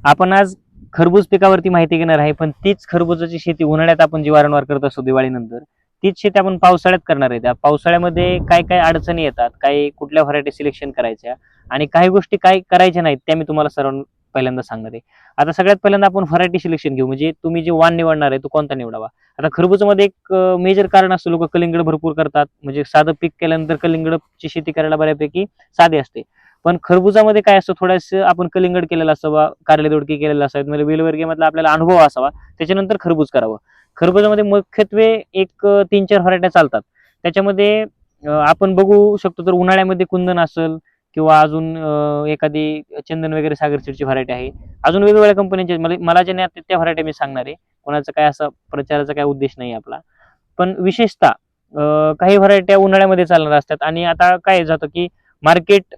आपण आज खरबूज पिकावरती माहिती घेणार आहे, पण तीच खरबूजाची शेती उन्हाळ्यात आपण जी वारंवार करत असतो दिवाळीनंतर, तीच शेती आपण पावसाळ्यात करणार आहे. त्या पावसाळ्यामध्ये काय काय अडचणी येतात, काय कुठल्या व्हरायटी सिलेक्शन करायच्या आणि काही गोष्टी काय करायच्या नाहीत, त्या मी तुम्हाला सर्व पहिल्यांदा सांगणार आहे. आता सगळ्यात पहिल्यांदा आपण व्हरायटी सिलेक्शन घेऊ, म्हणजे तुम्ही जे वाण निवडणार आहे तो कोणता निवडावा. आता खरबूजामध्ये एक मेजर कारण असतं, लोक कलिंगड भरपूर करतात, म्हणजे साधं पीक केल्यानंतर कलिंगडची शेती करायला बऱ्यापैकी साधी असते. पण खरबुजामध्ये काय असतं, थोडंसं आपण कलिंगड केलेलं असावा, कारले दोडकी केलेलं असावं, म्हणजे वेलवर्गीमधला आपल्याला अनुभव असावा, त्याच्यानंतर खरबूज करावं. खरबुजामध्ये मुख्यत्वे एक 3-4 व्हरायट्या चालतात. त्याच्यामध्ये आपण बघू शकतो, तर उन्हाळ्यामध्ये कुंदन असेल किंवा अजून एखादी चंदन वगैरे सागर सीडची व्हरायटी आहे. अजून वेगवेगळ्या कंपन्यांचे मला ज्या नाही त्या व्हरायटी मी सांगणार आहे. कोणाचा काय असा प्रचाराचा काय उद्देश नाही आपला. पण विशेषतः काही व्हरायट्या उन्हाळ्यामध्ये चालणार असतात आणि आता काय जातं की मार्केट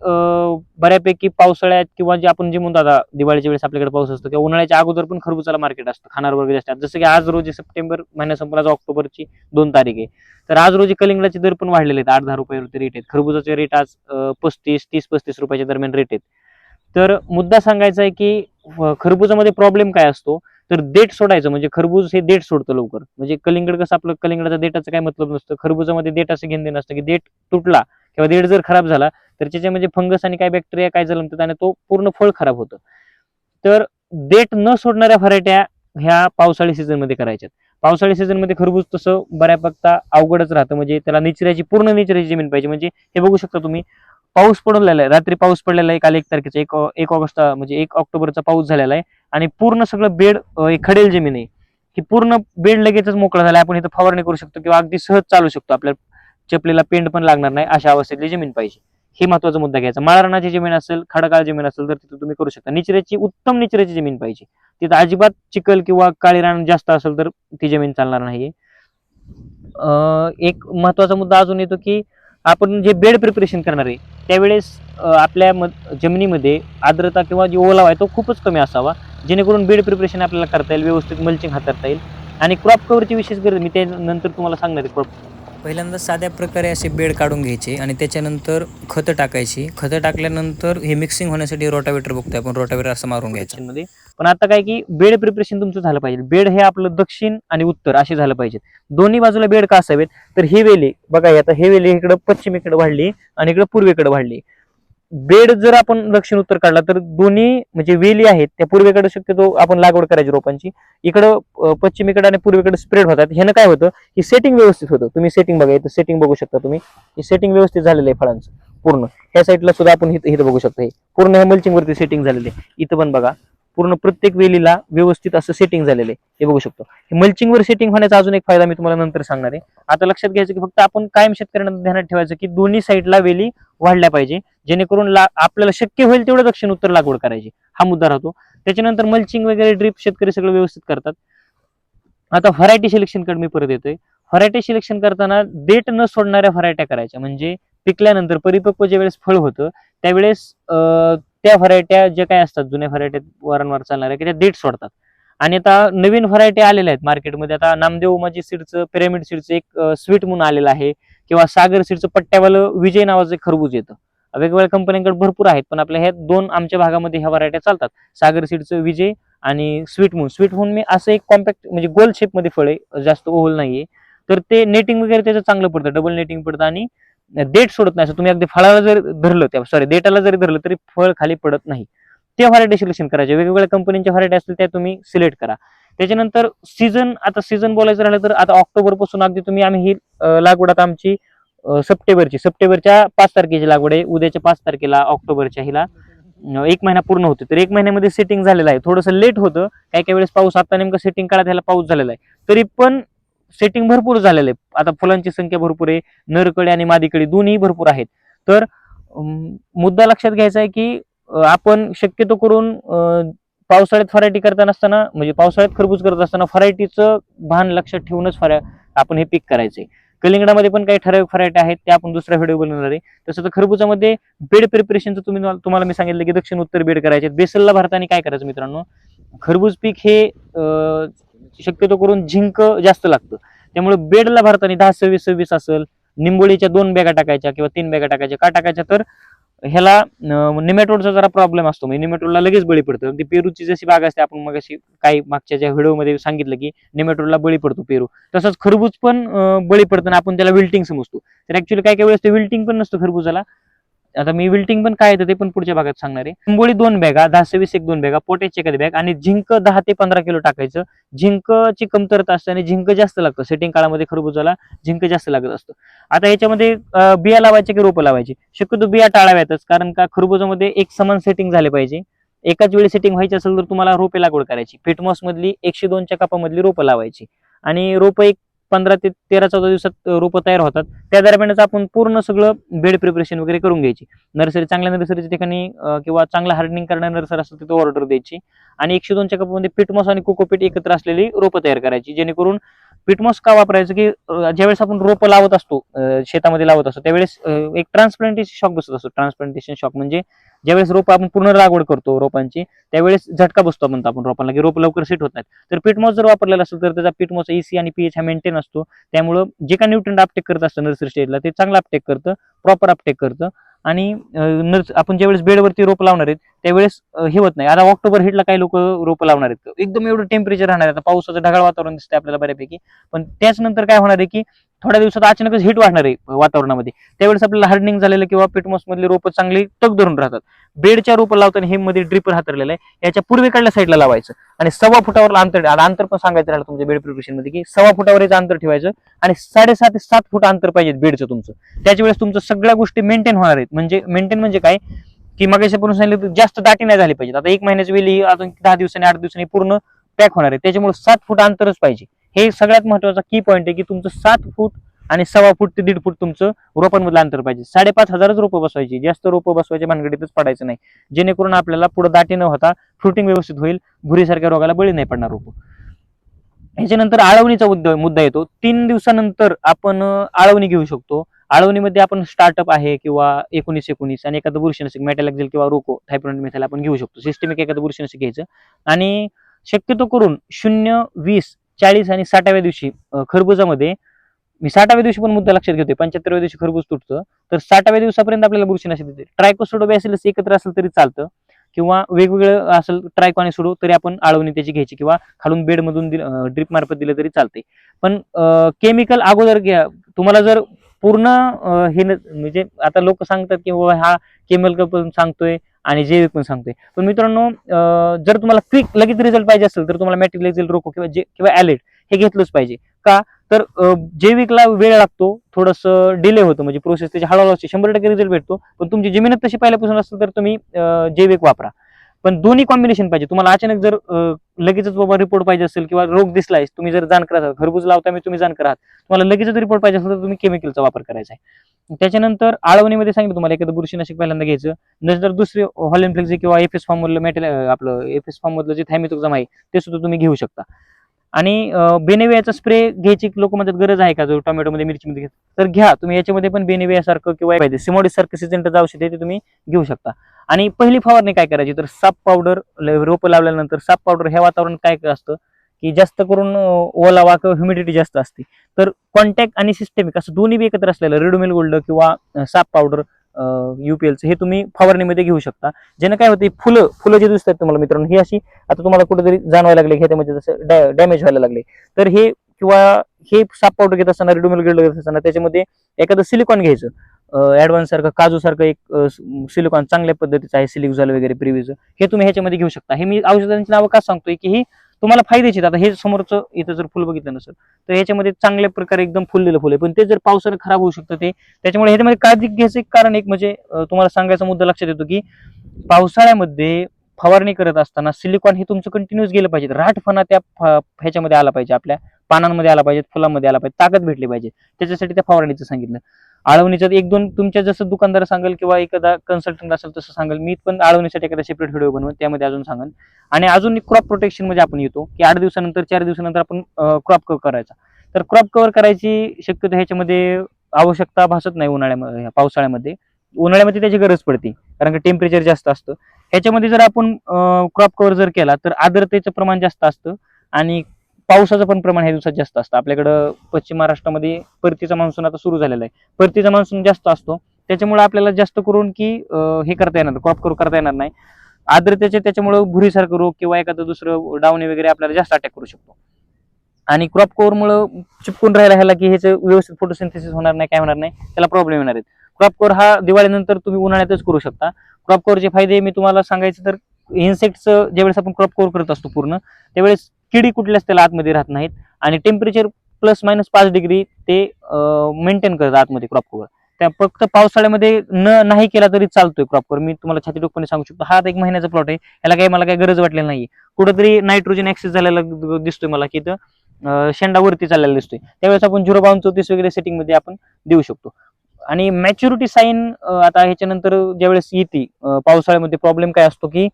बऱ्यापैकी पावसाळ्यात किंवा जे आपण जे म्हणतो आता दिवाळीच्या वेळेस आपल्याकडे पाऊस असतो किंवा उन्हाळ्याच्या अगोदर पण खरबुजाला मार्केट असतं, खानार वर्ग जास्त. जसं की आज रोजी सप्टेंबर महिना संपला, आज ऑक्टोबरची 2 तारीख आहे, तर आज रोजी कलिंगडाचे दर पण वाढलेले आहेत. 8-10 रुपये रेट आहेत. खरबुजाचे रेट आज 30-35 रुपयाच्या दरम्यान रेट आहेत. तर मुद्दा सांगायचा आहे की खरबुजामध्ये प्रॉब्लेम काय असतो, तर देठ सोडायचं, म्हणजे खरबूज हे देठ सोडतं लवकर. म्हणजे कलिंगड कसं, आपलं कलिंगडाचा देठाचं काय मतलब नसतं, खरबुजामध्ये देठ असं घेणं देणं असतं की देठ तुटला किंवा देठ जर खराब झाला तर त्याच्या म्हणजे फंगस आणि काय बॅक्टेरिया काय जन्मतात आणि तो पूर्ण फळ खराब होतं. तर देठ न सोडणाऱ्या व्हरायट्या ह्या पावसाळी सीझन मध्ये करायच्यात. पावसाळी सीझन मध्ये खरबूज तसं बऱ्यापैकी अवघडच राहतं, म्हणजे त्याला पूर्ण निचऱ्याची जमीन पाहिजे. म्हणजे हे बघू शकता तुम्ही, पाऊस पडलेला आहे, रात्री पाऊस पडलेला आहे, काल 1 तारखेचा 1 ऑगस्ट म्हणजे 1 ऑक्टोबरचा पाऊस झालेला आहे आणि पूर्ण सगळं बेड खडेल जमीन आहे, की पूर्ण बेड लगेचच मोकळा झाला. आपण इथं फवारणी करू शकतो किंवा अगदी सहज चालू शकतो, आपल्या चपलीला पेंड पण लागणार नाही, अशा अवस्थेतली जमीन पाहिजे. हे महत्वाचा मुद्दा घ्यायचा. माळरानाची जमीन असेल, खडकाळ जमीन असेल तर तिथं तुम्ही करू शकता. उत्तम निचऱ्याची जमीन पाहिजे. तिथं अजिबात चिखल किंवा काळी रान जास्त असेल तर ती जमीन चालणार नाहीये. एक महत्वाचा मुद्दा अजून येतो की आपण जे बेड प्रिपरेशन करणार आहे त्यावेळेस आपल्या जमिनीमध्ये आर्द्रता किंवा जो ओलावा आहे तो खूपच कमी असावा, जेणेकरून बेड प्रिपरेशन आपल्याला करता येईल, व्यवस्थित मल्चिंग हाताळता येईल. आणि क्रॉप कव्हरची विशेष गरज मी त्यानंतर तुम्हाला सांगणार आहे. क्रॉप पहिल्यांदा साध्या प्रकारे असे बेड काढून घ्यायचे आणि त्याच्यानंतर खतं टाकायची. खतं टाकल्यानंतर हे मिक्सिंग होण्यासाठी रोटावेटर बघतोय आपण, रोटावेटर असं मारून घ्यायचं. मध्ये पण आता काय की बेड प्रिपरेशन तुमचं झालं पाहिजे. बेड हे आपलं दक्षिण आणि उत्तर असे झालं पाहिजे. दोन्ही बाजूला बेड का असावेत, तर ही वेली बघा, आता हे वेली इकडं पश्चिमेकडे वाढली आणि इकडं पूर्वेकडे वाढली. बेड जर आपण दक्षिण उत्तर काढला तर दोन्ही म्हणजे वेली आहेत त्या पूर्वेकडे शक्यतो आपण लागवड करायची रोपांची, इकडं पश्चिमेकडे आणि पूर्वेकडे स्प्रेड होतात. ह्यानं काय होतं की सेटिंग व्यवस्थित होतं. तुम्ही सेटिंग बघा, इथं सेटिंग बघू शकता तुम्ही, हे सेटिंग व्यवस्थित झालेलं आहे फळांचं पूर्ण. ह्या साईडला सुद्धा आपण इथं बघू शकतो, हे पूर्ण ह्या मल्चिंग वरती सेटिंग झालेले आहे. इथं पण बघा, पूर्ण प्रत्येक वेलीला व्यवस्थित असं सेटिंग झालेलं आहे, हे बघू शकतो. हे मल्चिंग वर सेटिंग होण्याचा अजून एक फायदा मी तुम्हाला नंतर सांगणार आहे. आता लक्षात घ्यायचं की फक्त आपण कायम शेतकऱ्यांना ध्यानात ठेवायचं की दोन्ही साईडला वेली वाढल्या पाहिजे, जेणेकरून आपल्याला शक्य होईल तेवढं दक्षिण उत्तर लागवड करायची, हा मुद्दा राहतो. त्याच्यानंतर मल्चिंग वगैरे ड्रीप शेतकरी सगळं व्यवस्थित करतात. आता व्हरायटी सिलेक्शन कडे मी परत येतोय. व्हरायटी सिलेक्शन करताना देठ न सोडणाऱ्या व्हरायट्या करायच्या, म्हणजे पिकल्यानंतर परिपक्व ज्या वेळेस फळ होतं त्यावेळेस त्या व्हरायट्या ज्या काय असतात जुन्या व्हरायट्या वारंवार चालणाऱ्या की त्या देठ सोडतात. आणि आता नवीन व्हरायटी आलेल्या आहेत मार्केटमध्ये. आता नामदेव उमाजी सीडचं, पिरॅमिड सीडचं एक स्वीट म्हणून आलेलं आहे, किंवा सागर सीडचं पट्ट्यावालं विजय नावाचं एक खरबूज येतं. वेगवेगळ्या कंपन्यांकडे भरपूर आहेत, पण आपल्या ह्या 2 आमच्या भागामध्ये ह्या व्हरायट्या चालतात, सागर सीडचं विजय आणि स्वीट मून मी असं एक कॉम्पॅक्ट म्हणजे गोल शेप मध्ये फळ आहे, जास्त ओहल नाहीये. तर ते नेटिंग वगैरे त्याचं चांगलं पडतं, डबल नेटिंग पडतं आणि देठ सोडत नाही. तुम्ही अगदी फळाला जर धरलं, त्या देठाला जरी धरलं तरी फळ खाली पडत नाही. ते व्हरायटी सिलेक्शन करायचे. वेगवेगळ्या कंपनीच्या व्हरायटी असतील त्या तुम्ही सिलेक्ट करा. त्याच्यानंतर सीझन, आता सीझन बोलायचं राहिलं तर आता ऑक्टोबर पासून अगदी तुम्ही आम्ही ही लागवड आता आमची सप्टेंबरच्या 5 तारखेची लागवड आहे. उद्याच्या 5 तारखेला ऑक्टोबरच्या हिला 1 महिना पूर्ण होतो. तर 1 महिन्यामध्ये सेटिंग झालेलं आहे. थोडंसं लेट होतं काही काही वेळेस, पाऊस आता नेमकं सेटिंग काळात ह्याला पाऊस झालेला आहे, तरी पण सेटिंग भरपूर झालेलं आहे. आता फुलांची संख्या भरपूर आहे, नरकळी आणि मादीकळी दोन्ही भरपूर आहेत. तर मुद्दा लक्षात घ्यायचा आहे की आपण शक्यतो करून पावसाळ्यात व्हरायटी करताना असताना, म्हणजे पावसाळ्यात खरबूज करत असताना व्हरायटीचं भान लक्षात ठेवूनच आपण हे पीक करायचंय. कलिंगडामध्ये पण काही ठराविक व्हरायटी आहेत, त्या आपण दुसऱ्या व्हिडिओ बनवणार आहे. तसं तर खरबुजामध्ये बेड प्रिपरेशनचं तुम्हाला मी सांगितलं की दक्षिण उत्तर बेड करायचे. बेसलला भरताना काय करायचं मित्रांनो, खरबूज पीक हे शक्यतो करून झिंक जास्त लागतं, त्यामुळे बेडला भरताना 10-26-26 असेल, निंबोळीच्या 2 बॅगा टाकायच्या किंवा 3 बॅगा टाकायच्या. का टाकायच्या, तर ह्याला निमेटोडचा जरा प्रॉब्लेम असतो, म्हणजे निमेटोडला लगेच बळी पडतं. ती पेरूची जशी बाग असते, आपण मग अशी काही मागच्या ज्या व्हिडिओमध्ये सांगितलं की निमेटोडला बळी पडतो पेरू, तसंच खरबूज पण बळी पडतं. आपण त्याला विल्टिंग समजतो, तर ऍक्च्युली काय काय वेळेस ते विल्टिंग पण नसतं खरबूजाला. आता मी विल्टिंग पण काय येतं ते पण पुढच्या भागात सांगणार आहे. लिंबोळी 2 बॅगा, 10-20 एक 2 बॅगा, पोटॅश एखादी बॅग आणि झिंक 10 ते 15 किलो टाकायचं. झिंकची कमतरता असते आणि झिंक जास्त लागतं सेटिंग काळामध्ये, खरबुजाला झिंक जास्त लागत असतं. आता याच्यामध्ये बिया लावायचे की रोपं लावायची, शक्यतो बिया टाळाव्यातच, कारण का खरबुजामध्ये एक समान सेटिंग झाले पाहिजे. एकाच वेळी सेटिंग व्हायची असेल तर तुम्हाला रोपे लागवड करायची. फिटमॉस मधली 102च्या कापामधली रोपं लावायची आणि रोपं एक 15 ते 13-14 दिवसात रोपं तयार होतात. त्या दरम्यानच आपण पूर्ण सगळं बेड प्रिपरेशन वगैरे करून घ्यायची. नर्सरी, चांगल्या नर्सरीच्या ठिकाणी किंवा चांगला हार्डनिंग करणारी नर्सरी असेल तिथे ऑर्डर द्यायची आणि 102च्या कपामध्ये पिटमॉस आणि कोकोपीट एकत्र असलेली रोपं तयार करायची. जेणेकरून पिटमॉस का वापरायचं की ज्यावेळेस आपण रोपं लावत असतो, शेतामध्ये लावत असतो, त्यावेळेस एक ट्रान्सप्लांटेशन शॉक बसत असतो. ट्रान्सप्लांटेशन शॉक म्हणजे ज्यावेळेस रोपं आपण पूर्ण लागवड करतो रोपांची, त्यावेळेस झटका बसतो म्हणतो आपण रोपांना, की रोप लवकर सेट होत नाहीत. तर पिटमॉस जर वापरलेला असेल तर त्याचा पिटमॉस EC आणि पीएच हा मेंटेन असतो. त्यामुळं जे काही न्यूट्रंट अपटेक करत असतं नर्सरी स्टेजला, ते चांगलं अपटेक करतं, प्रॉपर अपटेक करतं. आणि आपण ज्यावेळेस बेडवरती रोप लावणार आहेत त्यावेळेस हे होत नाही. आता ऑक्टोबर हिटला काही लोक रोपं लावणार आहेत, एकदम एवढं टेम्परेचर राहणार आहे, आता पावसाचं ढगाळ वातावरण दिसतंय आपल्याला बऱ्यापैकी, पण त्याच नंतर काय होणार आहे की थोड्या दिवसात अचानकच हिट वाढणार आहे वातावरणामध्ये. त्यावेळेस आपल्याला हार्डनिंग झालेलं किंवा पिटमॉस मधली रोपं चांगली तग धरून राहतात. बेडच्या रोपं लावताना हे मध्ये ड्रिपर हातरलेलं आहे, याच्या पूर्वेकडल्या साईडला लावायचं आणि 1.25 फुटावर अंतर, अंतर पण सांगायचं राहिलं तुमच्या बेड प्रिपरेशन मध्ये की 1.25 फुटावर याचं अंतर ठेवायचं आणि 6.5 ते 7 फूट अंतर पाहिजे बेडचं तुमचं. त्याच्या वेळेस तुमचं सगळ्या गोष्टी मेंटेन होणार आहेत. म्हणजे मेंटेन म्हणजे काय की मग सांगितलं जास्त दाटी नाही झाली पाहिजे. आता 1 महिन्याची वेली अजून 10 दिवसांनी 8 दिवसांनी पूर्ण पॅक होणार आहे, त्याच्यामुळे 7 फूट अंतरच पाहिजे. हे सगळ्यात महत्वाचा की पॉईंट आहे की तुमचं 7 फूट आणि 1.25 फूट ते 1.5 फूट तुमचं रोपांमधलं अंतर पाहिजे. 5,500 रोपं बसवायची, जास्त रोपं बसवायच्या भानगडीतच पडायचं नाही, जेणेकरून आपल्याला पुढे दाटी न होता फ्रुटिंग व्यवस्थित होईल, भुरीसारख्या रोगाला बळी नाही पडणार रोपं. ह्याच्यानंतर आळवणीचा मुद्दा येतो. 3 दिवसानंतर आपण आळवणी घेऊ शकतो. आळवणीमध्ये आपण स्टार्टअप आहे किंवा 19-19 आणि एखादं बुरशीनाशक मेटॅलॅक्झिल किंवा रोको थायप्रॉनिड मिथाइल आपण घेऊ शकतो. सिस्टमिक एखादं बुरशीनाशक घ्यायचं आणि शक्यतो करून 0, 20, 40 आणि 60व्या दिवशी खरबुजामध्ये, मी 60व्या दिवशी पण मुद्दा लक्षात घेतोय, 75व्या दिवशी खरबूज तुटतं, तर 60व्या दिवसापर्यंत आपल्याला बुरशीनाशक देते. ट्रायकोसोडोबॅसिलस एकत्र असेल तरी चालतं किंवा वेगवेगळं असेल ट्रायको आणि सुडो तरी आपण आळवणी त्याची घ्यायची किंवा खालून बेडमधून ड्रिप मार्फत दिलं तरी चालते. पण केमिकल अगोदर घ्या. तुम्हाला जर पूर्ण हे म्हणजे आता लोक सांगतात की बाबा हा केमिकल पण सांगतोय आणि जैविक पण सांगतोय, पण मित्रांनो जर तुम्हाला क्विक लगेच रिझल्ट पाहिजे असेल तर तुम्हाला मॅट्रिलेक्झिल रोको किंवा ॲलेट हे घेतलंच पाहिजे. का तर जैविकला वेळ लागतो, थोडस डिले होतं, म्हणजे प्रोसेस त्याची हळूहळू असते. 100% रिझल्ट भेटतो, पण तुमची जमीनच तशी पहिल्यापासून असेल तर तुम्ही जैविक वापरा. पण दोन्ही कॉम्बिनेशन पाहिजे. तुम्हाला अचानक जर लगेचच बाबा रिपोर्ट पाहिजे असेल किंवा रोग दिसलाय, तुम्ही जर जाणकार आहात, खरबूज लावता तुम्ही जाणकार आहात, तुम्हाला लगेचच रिपोर्ट पाहिजे असेल तर तुम्ही केमिकलचा वापर करायचा आहे. त्याच्यानंतर आळवणीमध्ये सांगितलं तुम्हाला एखादं बुरशीनाशक पहिल्यांदा घ्यायचं, नंतर दुसरे हॉलेनफ्लेक्झी किंवा एफएस फॉर्म मधलं आपलं एफएस फॉर्म मधलं जे थायमिथोक्झाम आहे ते सुद्धा तुम्ही घेऊ शकता. आणि बेनेवियाचा स्प्रे घ्यायची लोक म्हणतात गरज आहे का, जो टोमॅटोमध्ये मिरचीमध्ये घेत तर घ्या तुम्ही. याच्यामध्ये पण बेनेविया सारखं किंवा पाहिजे सिमोडिस सारखं सिजेंटाचं औषध आहे ते तुम्ही घेऊ शकता. आणि पहिली फवारणी काय करायची तर साप पावडर, रोपं लावल्यानंतर साप पावडर. ह्या वातावरणात काय असतं की जास्त करून ओलावा किंवा ह्युमिडिटी जास्त असते, तर कॉन्टॅक्ट आणि सिस्टेमिक असं दोन्ही बी एकत्र असलेलं रेडोमिल गोल्ड किंवा साप पावडर UPLचं हे तुम्ही फवारणीमध्ये घेऊ शकता. ज्यानं काय होते, फुलं जे दिसतात तुम्हाला मित्रांनो, ही अशी आता तुम्हाला कुठेतरी जाणवायला लागले ह्याच्यामध्ये जसं डॅमेज व्हायला लागले, तर हे किंवा हे साप पावडर घेत असताना, रेडोमिल गोल्ड घेत असताना त्याच्यामध्ये एखादं सिलिकॉन घ्यायचं, ऍडव्हान्स सारखं काजू सारखं एक सिलिकॉन चांगल्या पद्धतीचं आहे, सिलिक्झॉल वगैरे प्रिव्ह्यूचं, हे तुम्ही ह्याच्यामध्ये घेऊ शकता. हे मी औषधांची नावं का सांगतोय की ही तुम्हाला फायद्याची. आता हे समोरचं इथं जर फुल बघितलं नसेल तर ह्याच्यामध्ये चांगल्या प्रकारे एकदम फुललेलं फुल आहे, पण ते जर पावसाने खराब होऊ शकतं ते. त्याच्यामुळे ह्याच्यामध्ये काळजी घ्यायचं कारण एक म्हणजे तुम्हाला सांगायचा मुद्दा लक्षात येतो की पावसाळ्यामध्ये फवारणी करत असताना सिलिकॉन हे तुमचं कंटिन्यूस गेलं पाहिजे. राठफणा त्या ह्याच्यामध्ये आला पाहिजे, आपल्या पानांमध्ये आला पाहिजे, फुलांमध्ये आला पाहिजे, ताकद भेटली पाहिजे. त्याच्यासाठी त्या फवारणीचं सांगितलं. आळवणीचं 1-2 तुमच्या जसं दुकानदार सांगेल किंवा एखादा कन्सल्टंट असेल तसं सांगेल. मी पण आळवणीसाठी एखादा सेपरेट व्हिडिओ बनवून त्यामध्ये अजून सांगेल. आणि अजून क्रॉप प्रोटेक्शन मध्ये आपण येतो की 8 दिवसानंतर 4 दिवसानंतर आपण क्रॉप कव्हर करायचा. तर क्रॉप कव्हर करायची शक्यतो ह्याच्यामध्ये आवश्यकता भासत नाही उन्हाळ्यामध्ये. पावसाळ्यामध्ये, उन्हाळ्यामध्ये त्याची गरज पडते कारण की टेम्परेचर जास्त असतं. ह्याच्यामध्ये जर आपण क्रॉप कव्हर जर केला तर आर्द्रतेचं प्रमाण जास्त असतं आणि पावसाचं पण प्रमाण ह्या दिवसात जास्त असतं. आपल्याकडं पश्चिम महाराष्ट्रामध्ये परतीचा मान्सून आता सुरू झालेला आहे, परतीचा मान्सून जास्त असतो. त्याच्यामुळे आपल्याला जास्त करून की हे करता येणार, क्रॉप कव्हर करता येणार नाही. आर्द्रतेचे त्याच्यामुळे भुरीसारखं रोग किंवा एखादं दुसरं डावणे वगैरे आपल्याला जास्त अटॅक करू शकतो. आणि क्रॉप कव्हरमुळे चिपकून राहायला ह्याला की ह्याचं व्यवस्थित फोटोसिंथेसिस होणार नाही, काय होणार नाही, त्याला प्रॉब्लेम येणार आहेत. क्रॉप कव्हर हा दिवाळीनंतर तुम्ही उन्हाळ्यातच करू शकता. क्रॉप कव्हरचे फायदे मी तुम्हाला सांगायचं तर इन्सेक्टचं ज्यावेळेस आपण क्रॉप कव्हर करत असतो पूर्ण, त्यावेळेस किडी कुठल्याच त्याला आतमध्ये राहत नाहीत आणि टेम्परेचर ±5 डिग्री ते मेंटेन करतात आतमध्ये क्रॉप कव्हर. त्या फक्त पावसाळ्यामध्ये नाही केला तरी चालतोय क्रॉप कव्हर. मी तुम्हाला छाती डोकपणे सांगू शकतो, हा 1 महिन्याचा प्लॉट आहे, याला काही मला काही गरज वाटलेली नाही. कुठेतरी नायट्रोजन ऍक्सेस झालेला दिसतोय मला की शेंडा वरती चाललेला दिसतोय, त्यावेळेस आपण 0.34 वगैरे सेटिंग मध्ये आपण देऊ शकतो. आणि मॅच्युरिटी साईन आता ह्याच्यानंतर ज्यावेळेस येते पावसाळ्यामध्ये प्रॉब्लेम काय असतो की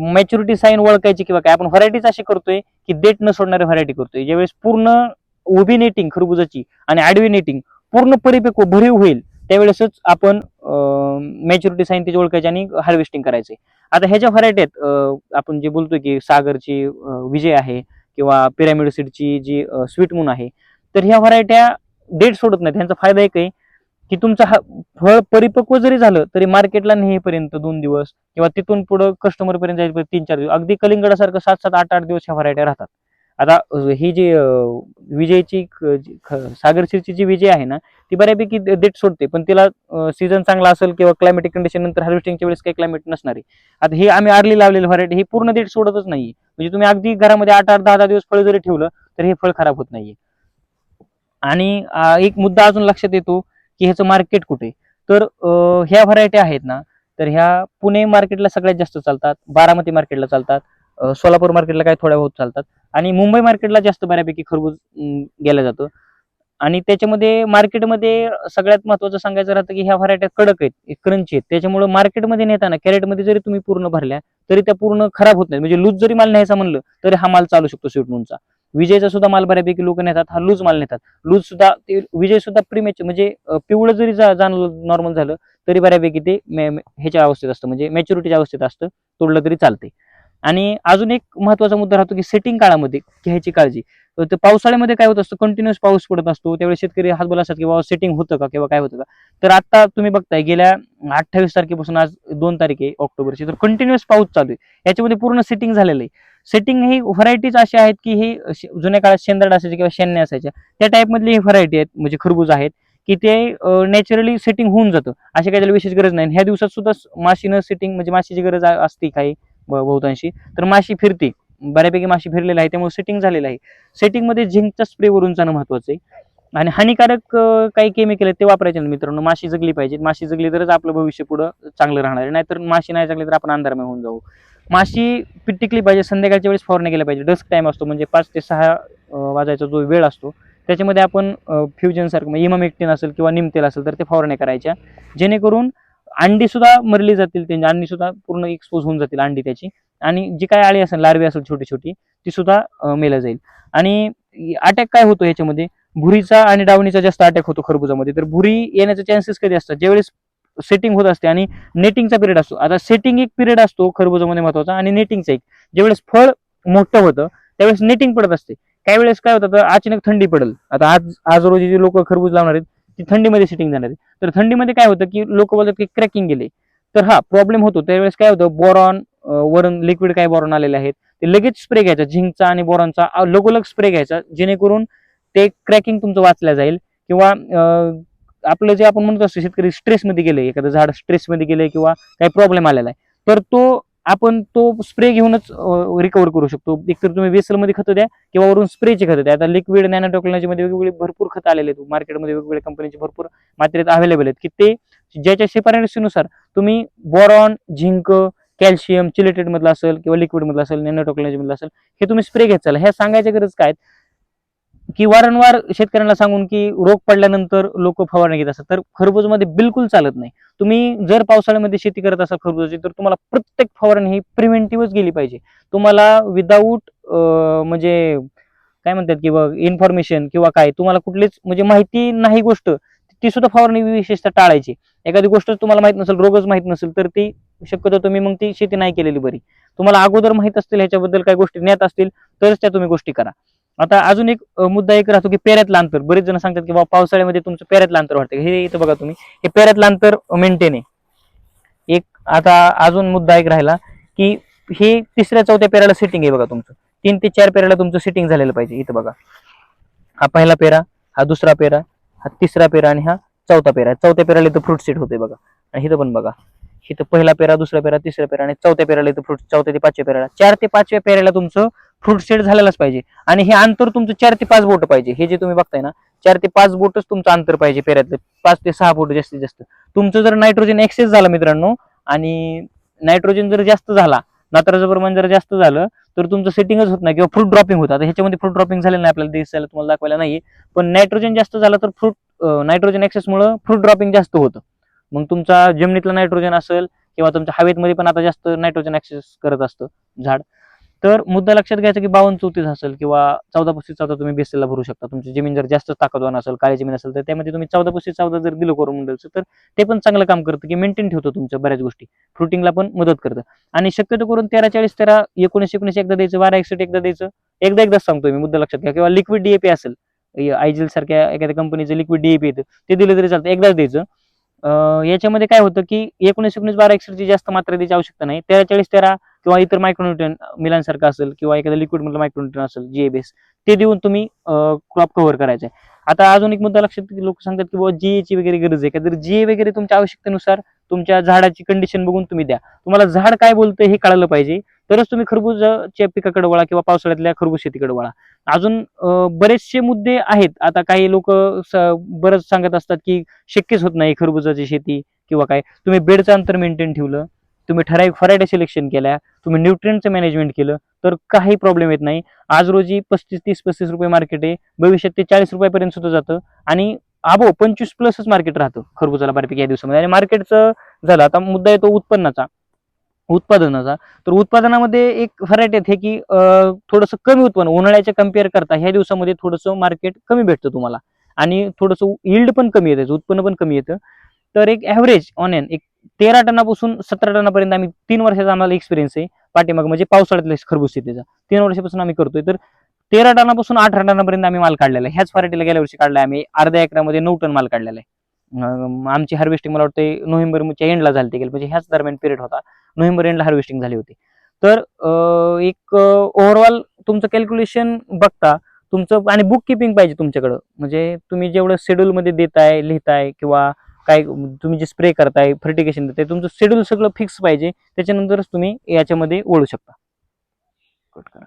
मॅच्युरिटी साईन ओळखायची किंवा काय, आपण व्हरायटीज अशी करतोय की देठ न सोडणारी व्हरायटी करतोय. ज्यावेळेस पूर्ण उभी नेटिंग खरबुजाची आणि आडवी नेटिंग पूर्ण परिपक्व भरीव होईल त्यावेळेसच आपण मॅच्युरिटी साईन त्याची ओळखायची आणि हार्वेस्टिंग करायचे. आता ह्याच्या व्हरायटी आहेत, आपण जे बोलतोय की सागरची विजय आहे किंवा पिरॅमिड सीडची जी स्वीट मून आहे, तर ह्या व्हरायट्या डेट सोडत नाहीत. ह्यांचा फायदा एक आहे की तुमचं फळ परिपक्व जरी झालं तरी मार्केटला नेईपर्यंत 2 दिवस किंवा तिथून पुढे कस्टमर पर्यंत जायपर्यंत 3-4 दिवस, अगदी कलिंगडासारखं 7-7, 8-8 दिवस ह्या व्हरायट्या राहतात. आता ही जी विजयची सागरशीरची जी विजय आहे ना, ती बऱ्यापैकी डेट सोडते, पण तिला सीझन चांगला असेल किंवा क्लायमेटिक कंडिशन नंतर हार्वेस्टिंगच्या वेळेस काही क्लायमेट नसणार आहे. आता ही आम्ही अर्ली लावलेली व्हरायटी ही पूर्ण डेट सोडतच नाही. म्हणजे तुम्ही अगदी घरामध्ये 8-8, 10-10 दिवस फळ जरी ठेवलं तर हे फळ खराब होत नाहीये. आणि एक मुद्दा अजून लक्षात येतो की ह्याचं मार्केट कुठे, तर ह्या व्हरायटी आहेत ना, तर ह्या पुणे मार्केटला सगळ्यात जास्त चालतात, बारामती मार्केटला चालतात, सोलापूर मार्केटला काही थोड्या बहुत चालतात आणि मुंबई मार्केटला जास्त बऱ्यापैकी खरबूज गेलं जातं. आणि त्याच्यामध्ये मार्केटमध्ये सगळ्यात महत्वाचं सांगायचं राहतं की ह्या व्हरायट्या कडक आहेत, क्रंची आहेत, त्याच्यामुळे मार्केटमध्ये नेताना कॅरेटमध्ये जरी तुम्ही पूर्ण भरल्या तरी त्या पूर्ण खराब होत नाही. म्हणजे लूज जरी माल न्यायचा म्हणलं तरी हा माल चालू शकतो स्वीटमूनचा. विजयचा सुद्धा माल बऱ्यापैकी लोक नेतात, हा लूज माल नेतात. लूज सुद्धा विजय सुद्धा प्रीमेच म्हणजे पिवळं जरी जाणं नॉर्मल झालं तरी बऱ्यापैकी ते ह्याच्या अवस्थेत असतं, म्हणजे मॅच्युरिटीच्या अवस्थेत असतं, तोडलं तरी चालते. आणि अजून एक महत्वाचा मुद्दा राहतो की सेटिंग काळामध्ये घ्यायची काळजी. तर पावसाळ्यामध्ये काय होत असतं, कंटिन्युअस पाऊस पडत असतो, त्यावेळेस शेतकरी हातबल असतात की बाबा सेटिंग होतं का किंवा काय होतं का. तर आता तुम्ही बघताय गेल्या 28 तारखेपासून आज 2 तारीख आहे ऑक्टोबरची, तर कंटिन्युअस पाऊस चालू आहे, याच्यामध्ये पूर्ण सेटिंग झालेलं आहे. सेटिंग ही व्हरायटीज अशा आहेत की ही जुन्या काळात शेंदड असायचे किंवा शेण्या असायच्या त्या टाईप मधली ही व्हरायटी आहेत, म्हणजे खरबूज आहेत की ते नॅचरली सेटिंग होऊन जातं, अशी काही त्याला विशेष गरज नाही. ह्या दिवसात सुद्धा माशीनं सेटिंग म्हणजे माशीची गरज असते काही बहुतांशी, तर माशी फिरते, बऱ्यापैकी माशी फिरलेला आहे, त्यामुळे सेटिंग झालेलं आहे. सेटिंग मध्ये झिंकचा स्प्रे वरून जाणं महत्वाचं आहे. आणि हानिकारक काही केमिकल आहेत ते वापरायचे नाही मित्रांनो. माशी जगली पाहिजे, माशी जगली तरच आपलं भविष्य पुढं चांगलं राहणार आहे, नाहीतर माशी नाही जगली तर आपण अंधारमय होऊन जाऊ. माशी टिकली पाहिजे, संध्याकाळच्या वेळेस फवारणी केल्या पाहिजे. डस्क टाइम असतो, म्हणजे 5 ते 6 वाजायचा जो वेळ असतो त्याच्यामध्ये आपण फ्युजन सारखं इमामेक्टिन असेल किंवा निमतेल असेल तर ते फवारण्या करायच्या, जेणेकरून अंडी सुद्धा मरली जातील, त्यांची अंडी सुद्धा पूर्ण एक्सपोज होऊन जातील अंडी त्याची, आणि जी काय आळी असेल, लार्वी असेल छोटी छोटी, ती सुद्धा मेल्या जाईल. आणि अटॅक काय होतो ह्याच्यामध्ये, भुरीचा आणि डावणीचा जास्त अटॅक होतो खरबुजामध्ये. तर भुरी येण्याचे चान्सेस कधी असतात, ज्यावेळेस सेटिंग होत असते आणि नेटिंगचा पिरियड असतो. आता सेटिंग एक पिरियड असतो खरबुजामध्ये महत्वाचा, आणि नेटिंगचा एक, ज्यावेळेस फळ मोठं होतं त्यावेळेस नेटिंग पडत असते. काही वेळेस काय होतं, अचानक थंडी पडेल. आता आज रोजी जे लोक खरबूज लावणार आहेत ती थंडीमध्ये सेटिंग जाणार आहे, तर थंडीमध्ये काय होतं की लोक बोलतात की क्रॅकिंग गेले, तर हा प्रॉब्लेम होतो. त्यावेळेस काय होतं, बोरॉन वरून लिक्विड काय बोरॉन आलेले आहेत ते लगेच स्प्रे घ्यायचा, झिंकचा आणि बोरॉनचा लगोलग स्प्रे घ्यायचा, जेणेकरून ते क्रॅकिंग तुमचं वाचल्या जाईल. किंवा आपलं जे आपण म्हणतो असतो शेतकरी स्ट्रेसमध्ये गेले, एखादं झाड स्ट्रेसमध्ये गेले किंवा काही प्रॉब्लेम आलेला आहे, तर आपण तो स्प्रे घेऊनच रिकवर करू शकतो. एकतर तुम्ही वेसलमध्ये खतं द्या किंवा वरून स्प्रेची खतं द्या. आता लिक्विड नॅनो टेक्नॉलॉजीमध्ये वेगवेगळे भरपूर खतं आलेले आहेत मार्केटमध्ये, वेगवेगळ्या कंपनीचे भरपूर मात्रेत अवेलेबल आहेत की ते ज्याच्या शिफारशीनुसार तुम्ही बोरॉन, झिंक, कॅल्शियम चिलेटेड मधला असेल किंवा लिक्विड मधला असेल, नॅनो टेक्नॉलॉजी मधला असेल, हे तुम्ही स्प्रे घेत चाला. ह्या सांगायची गरज काय की वारंवार शेतकऱ्यांना सांगून की रोग पडल्यानंतर लोक फवारणी घेत असतात, तर खरबूजमध्ये बिलकुल चालत नाही. तुम्ही जर पावसाळ्यामध्ये शेती करत असाल खरबूजाची, तर तुम्हाला प्रत्येक फवारणी ही प्रिव्हेंटिव्हच गेली पाहिजे. तुम्हाला विदाऊट म्हणजे काय म्हणतात की इन्फॉर्मेशन किंवा काय तुम्हाला कुठलीच म्हणजे माहिती नाही गोष्ट, ती सुद्धा फवारणी विशेषतः टाळायची. एखादी गोष्ट तुम्हाला माहित नसेल, रोगच माहित नसेल, तर ती शक्यतो तुम्ही मग ती शेती नाही केलेली बरी. तुम्हाला अगोदर माहित असतील ह्याच्याबद्दल काही गोष्टी ज्ञात असतील तरच त्या तुम्ही गोष्टी करा. आता अजून एक मुद्दा एक राहतो की पेऱ्यातलं अंतर. बरेच जण सांगतात की बाबा पावसाळ्यामध्ये तुमचं पेऱ्यातलं अंतर वाढतं. हे इथं बघा तुम्ही, हे पेऱ्यातलं अंतर मेंटेन आहे. एक आता अजून मुद्दा एक राहिला की हे तिसऱ्या चौथ्या पेऱ्याला सेटिंग आहे बघा तुमचं. 3 ते 4 पेऱ्याला तुमचं सेटिंग झालेलं पाहिजे. इथं बघा, हा पहिला पेरा, हा दुसरा पेरा, हा तिसरा पेरा आणि हा चौथा पेरा. चौथ्या पेराला इथं फ्रूट सेट होते बघा. आणि इथं पण बघा, इथं पहिला पेरा, दुसरा पेरा, तिसरा पेरा आणि चौथ्या पेराला इथं फ्रूट, चौथ्या ते पाचव्या पेराला, 4 ते 5व्या पेराला तुमचं फ्रूट सेट झालेलाच पाहिजे. आणि हे अंतर तुमचं 4 ते 5 बोट पाहिजे. हे जे तुम्ही बघताय ना, 4 ते 5 बोटच तुमचं अंतर पाहिजे पेऱ्यातलं. 5 ते 6 बोट जास्तीत जास्त. तुमचं जर नायट्रोजन एक्सेस झाला मित्रांनो, आणि नायट्रोजन जर जास्त झाला, नत्राचं प्रमाण जर जास्त झालं, तर तुमचं सेटिंगच होत नाही किंवा फ्रूट ड्रॉपिंग होतं. आता ह्याच्यामध्ये फ्रूट ड्रॉपिंग झालेलं नाही, आपल्याला दिसायला तुम्हाला दाखवायला नाही. पण नायट्रोजन जास्त झालं तर नायट्रोजन एक्सेसमुळे फ्रूट ड्रॉपिंग जास्त होतं. मग तुमचा जमिनीतलं नायट्रोजन असेल किंवा तुमच्या हवेमध्ये पण आता जास्त नायट्रोजन ऍक्सेस करत असतं झाड. तर मुद्दा लक्षात घ्यायचा की 52-34 असेल किंवा 14-14 तुम्ही बेसला भरू शकता. तुमची जमीन जर जास्त ताकदवान असेल, काळी जमीन असेल, तर त्यामध्ये तुम्ही 14-14 जर दिलं कोरोमंडलचं, तर ते पण चांगलं काम करतं की मेंटेन ठेवतं तुमच्या बऱ्याच गोष्टी, फ्रुटिंगला पण मदत करतं. आणि शक्यतो करून 13-40, 19-19 एकदा द्यायचं, 12-61 एकदा द्यायचं. एकदाच सांगतोय मी, मुद्दा लक्षात घ्या. किंवा लिक्विड डीएपी असेल, आयजीएल सारख्या एखाद्या कंपनीचं लिक्विड डीएपी येतं, ते दिलं तरी चालतं, एकदाच द्यायचं. याच्यामध्ये काय होतं की 19-19, 12-61ची जास्त मात्रा द्यायची आवश्यकता नाही. 13-40-13 किंवा इतर मायक्रोन्यूट्रन मिलांसारखं असेल किंवा एखाद्या लिक्विड मधलं मायक्रोन्यूट्रन असेल, जीए बेस, ते देऊन तुम्ही क्रॉप कव्हर करायचं आहे. आता अजून एक मुद्दा लक्षात, लोक सांगतात की बाबा जीएची वगैरे गरज आहे का, तर जीए वगैरे तुमच्या आवश्यकतेनुसार तुमच्या झाडाची कंडिशन बघून तुम्ही द्या. तुम्हाला झाड काय बोलतंय हे कळालं पाहिजे, तरच तुम्ही खरबूजच्या पिकाकडे वळा किंवा पावसाळ्यातल्या खरबूज शेतीकडे वळा. अजून बरेचसे मुद्दे आहेत. आता काही लोक बरंच सांगत असतात की शक्यच होत नाही खरबुजाची शेती किंवा काय. तुम्ही बेडचं अंतर मेंटेन ठेवलं, तुम्ही ठराविक व्हरायटी सिलेक्शन केल्या, तुम्ही न्यूट्रिएंटचं मॅनेजमेंट केलं, तर काही प्रॉब्लेम येत नाही. आज रोजी 35 रुपये मार्केट आहे, भविष्यात ते 40 रुपयापर्यंत सुद्धा जातं. आणि 25+ मार्केट राहतं खरबुजाला बऱ्यापैकी या दिवसामध्ये. आणि मार्केटचं झालं, आता मुद्दा येतो उत्पादनाचा. तर उत्पादनामध्ये एक व्हरायटी आहे की थोडंसं कमी उत्पन्न उन्हाळ्याच्या कम्पेअर करता ह्या दिवसामध्ये थोडंसं मार्केट कमी भेटतं तुम्हाला, आणि थोडंसं यील्ड पण कमी येतं, उत्पन्न पण कमी येतं. तर एक ॲव्हरेज ऑन एन एक 13 टनापासून 17 टनापर्यंत आम्ही 3 वर्षाचा आम्हाला एक्सपिरियन्स आहे पाठीमाग, म्हणजे पावसाळ्यातल्या खरबूज शेतीचा 3 वर्षापासून आम्ही करतोय. तर 13 टनापासून 18 टनापर्यंत आम्ही माल काढलेला आहे. ह्याच व्हरायटीला गेल्या वर्षी काढलाय आम्ही, अर्ध्या एकरामध्ये 9 टन माल काढलेला आहे. आमची हार्वेस्टिंग मला वाटतं नोव्हेंबरच्या एंडला झाली, म्हणजे ह्याच दरम्यान पिरियड होता, नोव्हेंबर एंडला हार्वेस्टिंग झाली होती. तर एक ओव्हरऑल तुमचं कॅल्क्युलेशन बघता तुमचं, आणि बुक किपिंग पाहिजे तुमच्याकडं. म्हणजे तुम्ही जेवढं शेड्यूलमध्ये देताय, लिहिताय, किंवा काय तुम्ही जे स्प्रे करताय, फर्टिगेशन देताय, तुमचं शेड्यूल सगळं फिक्स पाहिजे. त्याच्यानंतरच तुम्ही याच्यामध्ये वळू शकता. कट करा.